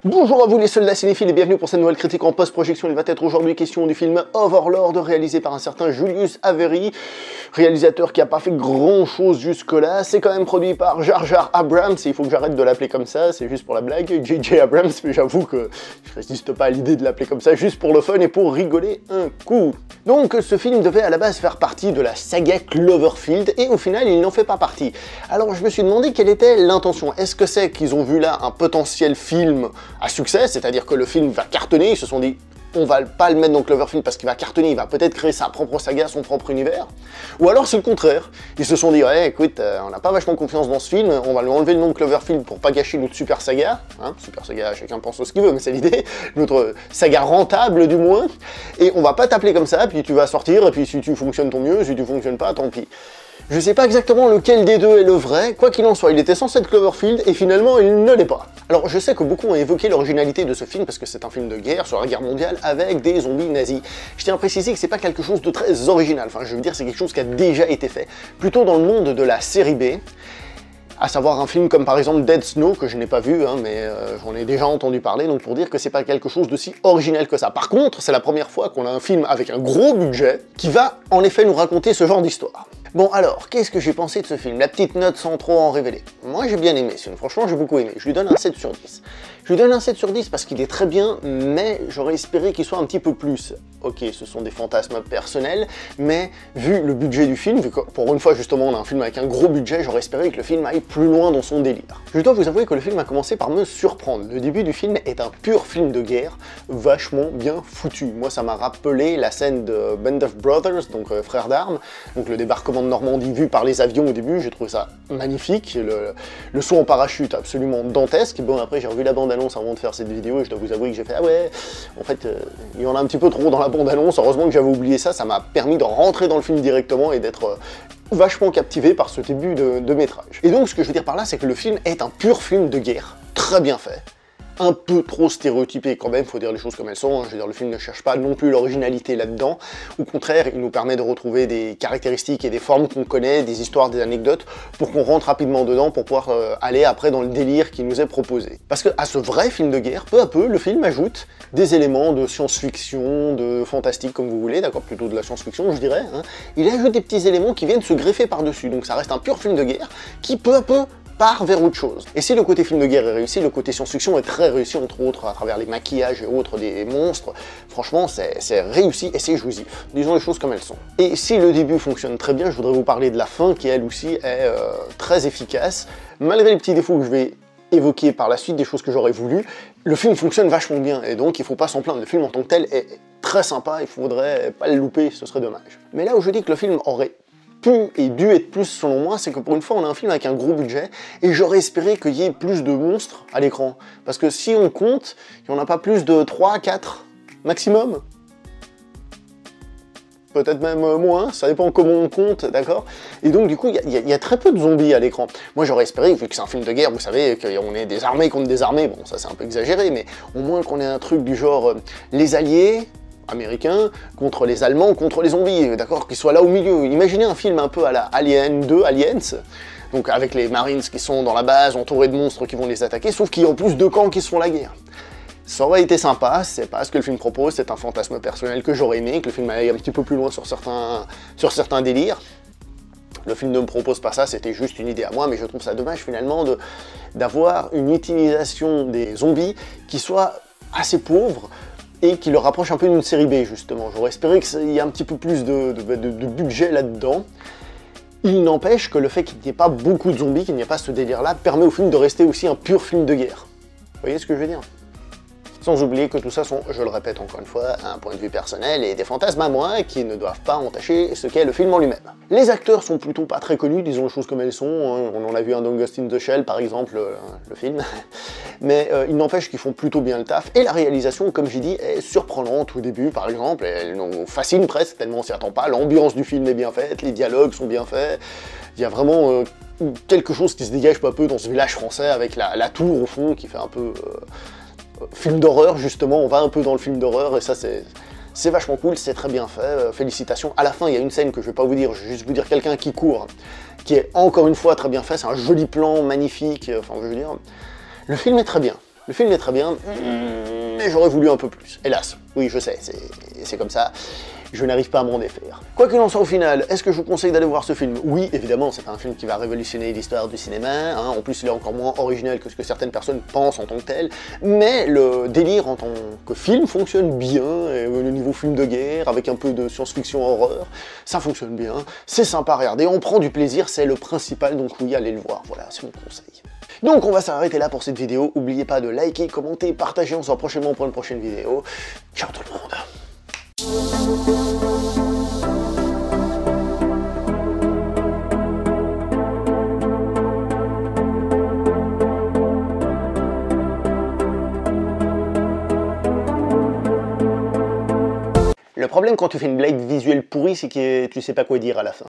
Bonjour à vous les soldats cinéphiles et bienvenue pour cette nouvelle critique en post-projection. Il va être aujourd'hui question du film Overlord, réalisé par un certain Julius Avery, réalisateur qui n'a pas fait grand chose jusque-là. C'est quand même produit par Jar Jar Abrams, et il faut que j'arrête de l'appeler comme ça, c'est juste pour la blague, J.J. Abrams, mais j'avoue que je résiste pas à l'idée de l'appeler comme ça, juste pour le fun et pour rigoler un coup. Donc ce film devait à la base faire partie de la saga Cloverfield, et au final il n'en fait pas partie. Alors je me suis demandé quelle était l'intention. Est-ce que c'est qu'ils ont vu là un potentiel film à succès, c'est-à-dire que le film va cartonner, ils se sont dit on va pas le mettre dans Cloverfield parce qu'il va cartonner, il va peut-être créer sa propre saga, son propre univers, ou alors c'est le contraire, ils se sont dit ouais écoute, on n'a pas vachement confiance dans ce film, on va lui enlever le nom de Cloverfield pour pas gâcher notre super saga, hein, super saga chacun pense ce qu'il veut mais c'est l'idée, notre saga rentable du moins, et on va pas t'appeler comme ça, puis tu vas sortir, et puis si tu fonctionnes tant mieux, si tu fonctionnes pas tant pis. Je sais pas exactement lequel des deux est le vrai, quoi qu'il en soit, il était censé être Cloverfield et finalement il ne l'est pas. Alors je sais que beaucoup ont évoqué l'originalité de ce film parce que c'est un film de guerre sur la guerre mondiale avec des zombies nazis. Je tiens à préciser que c'est pas quelque chose de très original, enfin je veux dire c'est quelque chose qui a déjà été fait, plutôt dans le monde de la série B, à savoir un film comme par exemple Dead Snow, que je n'ai pas vu, hein, mais j'en ai déjà entendu parler, donc pour dire que c'est pas quelque chose d'aussi original que ça. Par contre, c'est la première fois qu'on a un film avec un gros budget qui va en effet nous raconter ce genre d'histoire. Bon alors, qu'est-ce que j'ai pensé de ce film? La petite note sans trop en révéler. Moi j'ai bien aimé ce film, franchement j'ai beaucoup aimé. Je lui donne un 7 sur 10. Je lui donne un 7 sur 10 parce qu'il est très bien, mais j'aurais espéré qu'il soit un petit peu plus. Ok, ce sont des fantasmes personnels, mais vu le budget du film, vu que pour une fois justement on a un film avec un gros budget, j'aurais espéré que le film aille plus loin dans son délire. Je dois vous avouer que le film a commencé par me surprendre. Le début du film est un pur film de guerre, vachement bien foutu. Moi ça m'a rappelé la scène de Band of Brothers, donc Frères d'Armes, donc le débarquement de Normandie vu par les avions au début, j'ai trouvé ça magnifique, le saut en parachute absolument dantesque. Bon après j'ai revu la bande-annonce avant de faire cette vidéo et je dois vous avouer que j'ai fait ah ouais, en fait il y en a un petit peu trop dans la bande-annonce, heureusement que j'avais oublié ça, ça m'a permis de rentrer dans le film directement et d'être vachement captivé par ce début de métrage. Et donc ce que je veux dire par là c'est que le film est un pur film de guerre, très bien fait. Un peu trop stéréotypé quand même, faut dire les choses comme elles sont, je veux dire le film ne cherche pas non plus l'originalité là-dedans, au contraire il nous permet de retrouver des caractéristiques et des formes qu'on connaît, des histoires, des anecdotes, pour qu'on rentre rapidement dedans, pour pouvoir aller après dans le délire qui nous est proposé. Parce que à ce vrai film de guerre, peu à peu, le film ajoute des éléments de science-fiction, de fantastique comme vous voulez, d'accord, plutôt de la science-fiction je dirais, hein. Il ajoute des petits éléments qui viennent se greffer par-dessus, donc ça reste un pur film de guerre qui peu à peu part vers autre chose. Et si le côté film de guerre est réussi, le côté science-fiction est très réussi, entre autres à travers les maquillages et autres des monstres, franchement c'est réussi et c'est jouissif. Disons les choses comme elles sont. Et si le début fonctionne très bien, je voudrais vous parler de la fin qui elle aussi est très efficace. Malgré les petits défauts que je vais évoquer par la suite, des choses que j'aurais voulu, le film fonctionne vachement bien et donc il faut pas s'en plaindre. Le film en tant que tel est très sympa, il faudrait pas le louper, ce serait dommage. Mais là où je dis que le film aurait pu et dû être plus selon moi, c'est que pour une fois on a un film avec un gros budget et j'aurais espéré qu'il y ait plus de monstres à l'écran. Parce que si on compte, il n'y en a pas plus de 3, 4 maximum. Peut-être même moins, ça dépend comment on compte, d'accord? Et donc du coup, il y a très peu de zombies à l'écran. Moi j'aurais espéré, vu que c'est un film de guerre, vous savez, qu'on ait des armées contre des armées, bon ça c'est un peu exagéré, mais au moins qu'on ait un truc du genre les alliés américains contre les Allemands, contre les zombies, d'accord, qui soient là au milieu. Imaginez un film un peu à la Alien 2, Aliens, donc avec les Marines qui sont dans la base, entourés de monstres qui vont les attaquer, sauf qu'il y a en plus deux camps qui se font la guerre. Ça aurait été sympa, c'est pas ce que le film propose, c'est un fantasme personnel que j'aurais aimé, que le film aille un petit peu plus loin sur certains délires. Le film ne me propose pas ça, c'était juste une idée à moi, mais je trouve ça dommage finalement d'avoir une utilisation des zombies qui soit assez pauvre, et qui le rapproche un peu d'une série B, justement. J'aurais espéré qu'il y ait un petit peu plus de budget là-dedans. Il n'empêche que le fait qu'il n'y ait pas beaucoup de zombies, qu'il n'y ait pas ce délire-là, permet au film de rester aussi un pur film de guerre. Vous voyez ce que je veux dire? Sans oublier que tout ça sont, je le répète encore une fois, un point de vue personnel et des fantasmes à moi qui ne doivent pas entacher ce qu'est le film en lui-même. Les acteurs sont plutôt pas très connus, disons les choses comme elles sont. On en a vu un dans Ghost in the Shell par exemple, le film. Mais il n'empêche qu'ils font plutôt bien le taf. Et la réalisation, comme j'ai dit, est surprenante au début par exemple. Elle nous fascine presque, tellement on s'y attend pas. L'ambiance du film est bien faite, les dialogues sont bien faits. Il y a vraiment quelque chose qui se dégage peu à peu dans ce village français avec la tour au fond qui fait un peu... film d'horreur justement, on va un peu dans le film d'horreur et ça c'est vachement cool, c'est très bien fait, félicitations. À la fin, il y a une scène que je vais pas vous dire, je vais juste vous dire quelqu'un qui court, qui est encore une fois très bien fait, c'est un joli plan, magnifique, enfin je veux dire, le film est très bien. Le film est très bien, mais j'aurais voulu un peu plus. Hélas, oui je sais, c'est comme ça, je n'arrive pas à m'en défaire. Quoi qu'il en soit au final, est-ce que je vous conseille d'aller voir ce film? Oui, évidemment, c'est pas un film qui va révolutionner l'histoire du cinéma, hein. En plus il est encore moins original que ce que certaines personnes pensent en tant que tel, mais le délire en tant que film fonctionne bien, et le niveau film de guerre, avec un peu de science-fiction horreur, ça fonctionne bien, c'est sympa à regarder, on prend du plaisir, c'est le principal, donc oui, allez le voir, voilà, c'est mon conseil. Donc on va s'arrêter là pour cette vidéo, n'oubliez pas de liker, commenter, partager, on se voit prochainement pour une prochaine vidéo. Ciao tout le monde. Le problème quand tu fais une blague visuelle pourrie, c'est que tu sais pas quoi dire à la fin.